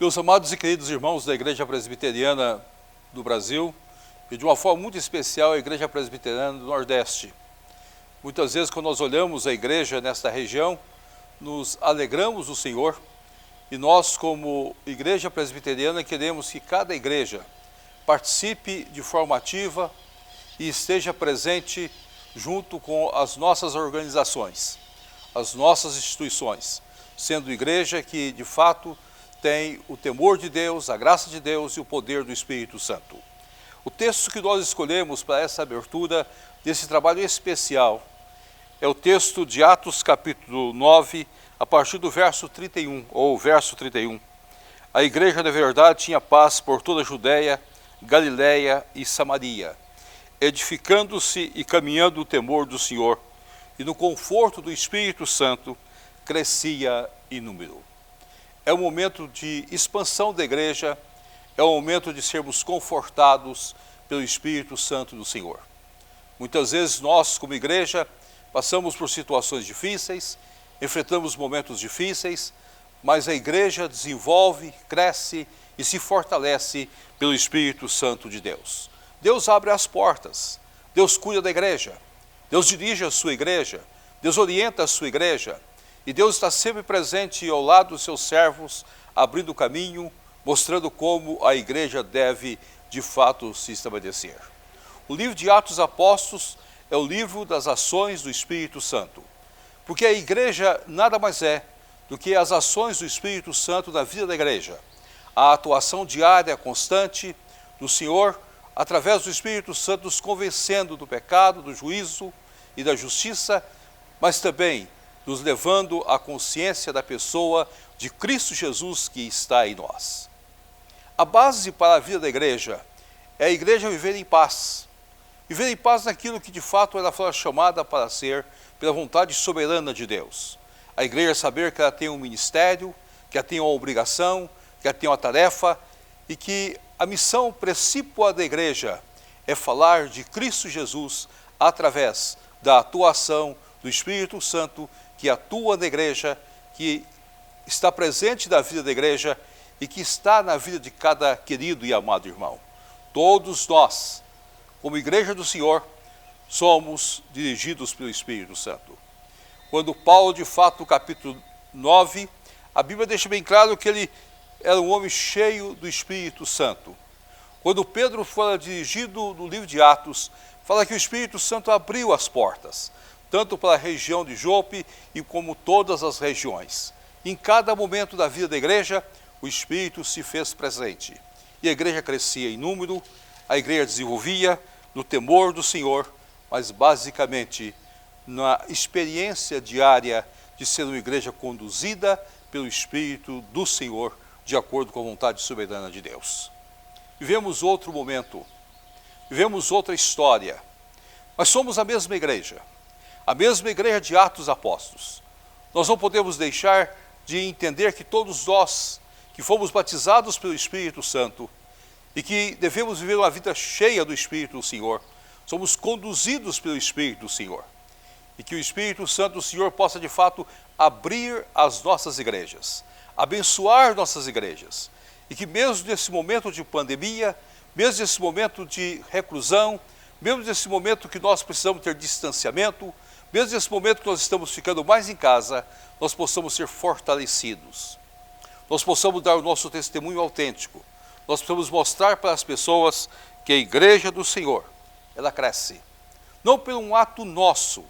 Meus amados e queridos irmãos da Igreja Presbiteriana do Brasil e de uma forma muito especial a Igreja Presbiteriana do Nordeste. Muitas vezes quando nós olhamos a igreja nesta região, nos alegramos no Senhor e nós como Igreja Presbiteriana queremos que cada igreja participe de forma ativa e esteja presente junto com as nossas organizações, as nossas instituições, sendo igreja que de fato tem o temor de Deus, a graça de Deus e o poder do Espírito Santo. O texto que nós escolhemos para essa abertura desse trabalho especial é o texto de Atos capítulo 9, a partir do verso 31, ou verso 31. A igreja da verdade tinha paz por toda a Judéia, Galiléia e Samaria, edificando-se e caminhando o temor do Senhor, e no conforto do Espírito Santo crescia em número. É um momento de expansão da igreja, é um momento de sermos confortados pelo Espírito Santo do Senhor. Muitas vezes nós, como igreja, passamos por situações difíceis, enfrentamos momentos difíceis, mas a igreja desenvolve, cresce e se fortalece pelo Espírito Santo de Deus. Deus abre as portas, Deus cuida da igreja, Deus dirige a sua igreja, Deus orienta a sua igreja, e Deus está sempre presente ao lado dos seus servos, abrindo o caminho, mostrando como a igreja deve, de fato, se estabelecer. O livro de Atos Apóstolos é o livro das ações do Espírito Santo, porque a igreja nada mais é do que as ações do Espírito Santo na vida da igreja, a atuação diária, constante do Senhor, através do Espírito Santo nos convencendo do pecado, do juízo e da justiça, mas também nos levando à consciência da pessoa de Cristo Jesus que está em nós. A base para a vida da igreja é a igreja viver em paz naquilo que de fato ela foi chamada para ser pela vontade soberana de Deus. A igreja saber que ela tem um ministério, que ela tem uma obrigação, que ela tem uma tarefa e que a missão principal da igreja é falar de Cristo Jesus através da atuação do Espírito Santo que atua na igreja, que está presente na vida da igreja e que está na vida de cada querido e amado irmão. Todos nós, como igreja do Senhor, somos dirigidos pelo Espírito Santo. Quando Paulo, de fato, no capítulo 9, a Bíblia deixa bem claro que ele era um homem cheio do Espírito Santo. Quando Pedro foi dirigido no livro de Atos, fala que o Espírito Santo abriu as portas, tanto para a região de Jope e como todas as regiões. Em cada momento da vida da igreja, o Espírito se fez presente. E a igreja crescia em número, a igreja desenvolvia no temor do Senhor, mas basicamente na experiência diária de ser uma igreja conduzida pelo Espírito do Senhor, de acordo com a vontade soberana de Deus. Vivemos outro momento, vivemos outra história, mas somos a mesma igreja de Atos Apóstolos. Nós não podemos deixar de entender que todos nós que fomos batizados pelo Espírito Santo e que devemos viver uma vida cheia do Espírito do Senhor, somos conduzidos pelo Espírito do Senhor. E que o Espírito Santo do Senhor possa de fato abrir as nossas igrejas, abençoar nossas igrejas. E que mesmo nesse momento de pandemia, mesmo nesse momento de reclusão, mesmo nesse momento que nós precisamos ter distanciamento, mesmo nesse momento que nós estamos ficando mais em casa, nós possamos ser fortalecidos. Nós possamos dar o nosso testemunho autêntico. Nós precisamos mostrar para as pessoas que a igreja do Senhor, ela cresce. Não por um ato nosso,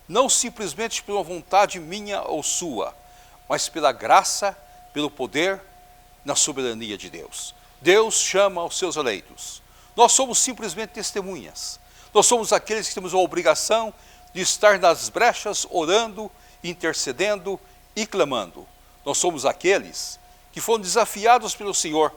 não simplesmente por uma vontade minha ou sua, mas pela graça, pelo poder, na soberania de Deus. Deus chama os seus eleitos. Nós somos simplesmente testemunhas. Nós somos aqueles que temos a obrigação de estar nas brechas orando, intercedendo e clamando. Nós somos aqueles que foram desafiados pelo Senhor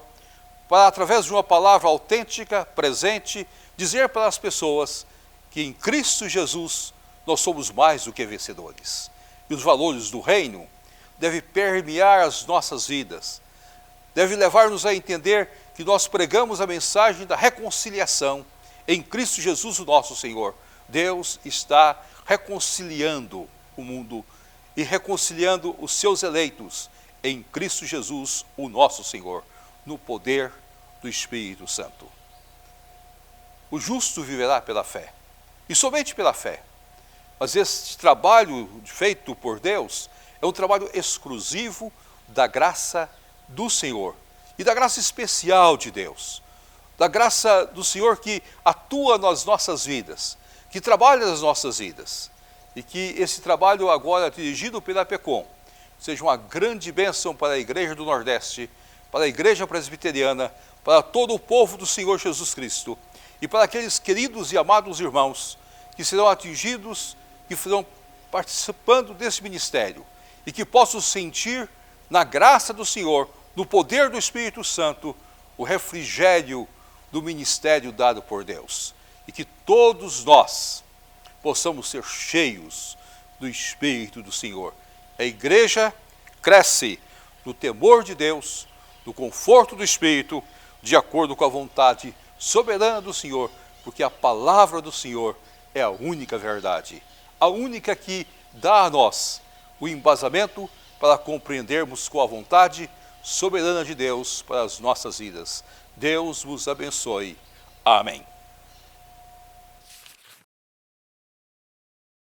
para, através de uma palavra autêntica, presente, dizer para as pessoas que em Cristo Jesus nós somos mais do que vencedores. E os valores do reino devem permear as nossas vidas, devem levar-nos a entender que nós pregamos a mensagem da reconciliação em Cristo Jesus, o nosso Senhor. Deus está reconciliando o mundo e reconciliando os seus eleitos em Cristo Jesus, o nosso Senhor, no poder do Espírito Santo. O justo viverá pela fé, e somente pela fé. Mas esse trabalho feito por Deus é um trabalho exclusivo da graça do Senhor e da graça especial de Deus, da graça do Senhor que atua nas nossas vidas, que trabalha nas nossas vidas, e que esse trabalho agora dirigido pela PECOM seja uma grande bênção para a Igreja do Nordeste, para a Igreja Presbiteriana, para todo o povo do Senhor Jesus Cristo e para aqueles queridos e amados irmãos que serão atingidos, que serão participando desse ministério e que possam sentir na graça do Senhor, no poder do Espírito Santo, o refrigério do ministério dado por Deus. E que todos nós possamos ser cheios do Espírito do Senhor. A igreja cresce no temor de Deus, no conforto do Espírito, de acordo com a vontade soberana do Senhor, porque a palavra do Senhor é a única verdade, a única que dá a nós o embasamento para compreendermos com a vontade soberana de Deus para as nossas vidas. Deus vos abençoe. Amém.